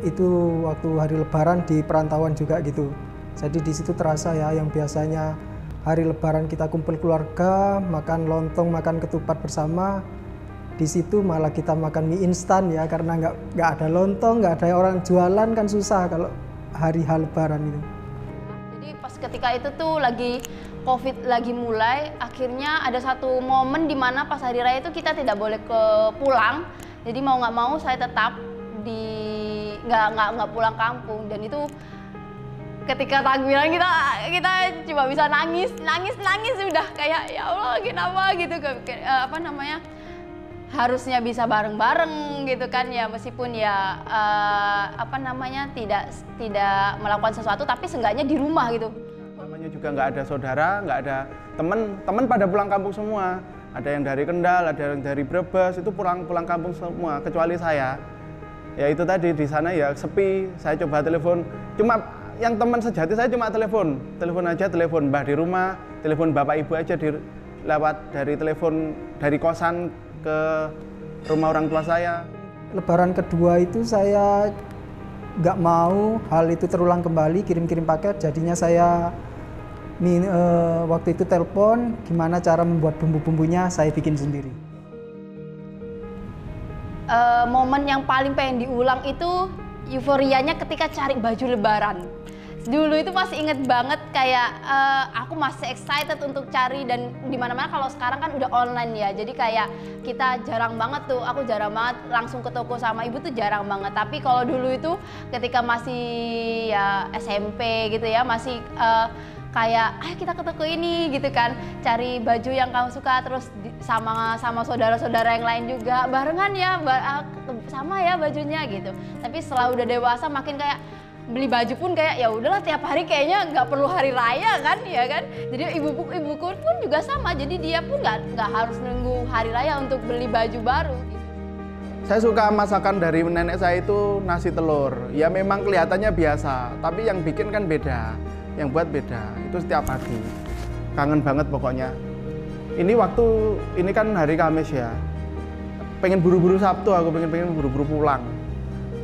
itu waktu hari Lebaran di perantauan juga gitu. Jadi di situ terasa ya, yang biasanya hari Lebaran kita kumpul keluarga, makan lontong, makan ketupat bersama. Di situ malah kita makan mie instan ya, karena nggak ada lontong, nggak ada orang jualan, kan susah kalau hari Lebaran itu. Jadi pas ketika itu tuh lagi COVID lagi mulai, akhirnya ada satu momen di mana pas hari raya itu kita tidak boleh pulang. Jadi mau nggak mau saya tetap nggak pulang kampung, dan itu ketika takbiran kita cuma bisa nangis udah kayak ya Allah kenapa gitu, apa namanya, harusnya bisa bareng-bareng gitu kan ya, meskipun ya apa namanya tidak melakukan sesuatu, tapi seenggaknya di rumah gitu. Namanya juga nggak ada saudara, nggak ada teman pada pulang kampung semua. Ada yang dari Kendal, ada yang dari Brebes, itu pulang kampung semua kecuali saya. Ya itu tadi, di sana ya sepi. Saya coba telepon, cuma yang teman sejati saya cuma telepon aja, telepon mbah di rumah, telepon bapak ibu aja lewat dari telepon dari kosan ke rumah orang tua saya. Lebaran kedua itu saya nggak mau hal itu terulang kembali, kirim-kirim paket. Jadinya saya waktu itu telepon gimana cara membuat bumbu-bumbunya, saya bikin sendiri. Momen yang paling pengen diulang itu euforianya ketika cari baju Lebaran. Dulu itu masih inget banget, kayak aku masih excited untuk cari, dan dimana-mana. Kalau sekarang kan udah online ya, jadi kayak kita jarang banget tuh, aku jarang banget langsung ke toko sama ibu tuh, jarang banget. Tapi kalau dulu itu ketika masih ya SMP gitu ya, masih kayak ayo kita ke toko ini gitu kan, cari baju yang kamu suka, terus sama saudara-saudara yang lain juga barengan ya, sama ya bajunya gitu. Tapi setelah udah dewasa makin kayak beli baju pun kayak ya udahlah, tiap hari kayaknya nggak perlu hari raya kan ya kan. Jadi ibuku pun juga sama, jadi dia pun nggak harus nunggu hari raya untuk beli baju baru gitu. Saya suka masakan dari nenek saya itu nasi telur. Ya memang kelihatannya biasa, tapi yang bikin kan beda, yang buat beda. Itu setiap hari. Kangen banget pokoknya. Ini kan hari Kamis ya. Pengen buru-buru Sabtu, aku pengen buru-buru pulang.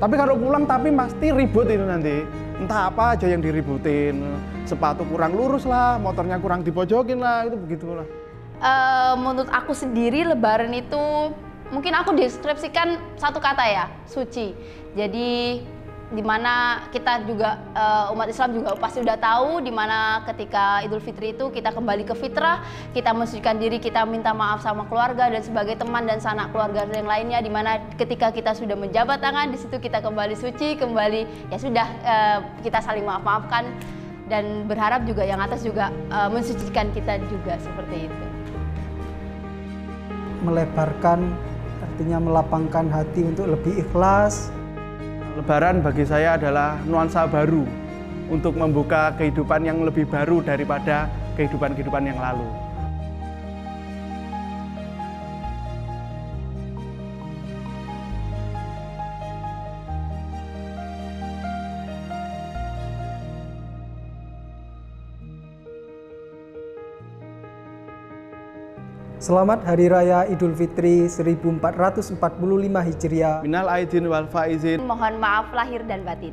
Tapi kalau pulang tapi pasti ribut itu nanti. Entah apa aja yang diributin. Sepatu kurang lurus lah, motornya kurang dipojokin lah, itu begitulah. Menurut aku sendiri Lebaran itu mungkin aku deskripsikan satu kata ya, suci. Jadi dimana kita juga umat Islam juga pasti udah tahu, dimana ketika Idul Fitri itu kita kembali ke fitrah, kita mensucikan diri, kita minta maaf sama keluarga dan sebagai teman dan sanak keluarga yang lainnya, dimana ketika kita sudah menjabat tangan, di situ kita kembali suci, kembali ya sudah, kita saling maaf-maafkan, dan berharap juga yang atas juga mensucikan kita juga seperti itu. Melebarkan artinya melapangkan hati untuk lebih ikhlas. Lebaran bagi saya adalah nuansa baru untuk membuka kehidupan yang lebih baru daripada kehidupan yang lalu. Selamat Hari Raya Idul Fitri 1445 Hijriah. Minal aidin wal faizin. Mohon maaf lahir dan batin.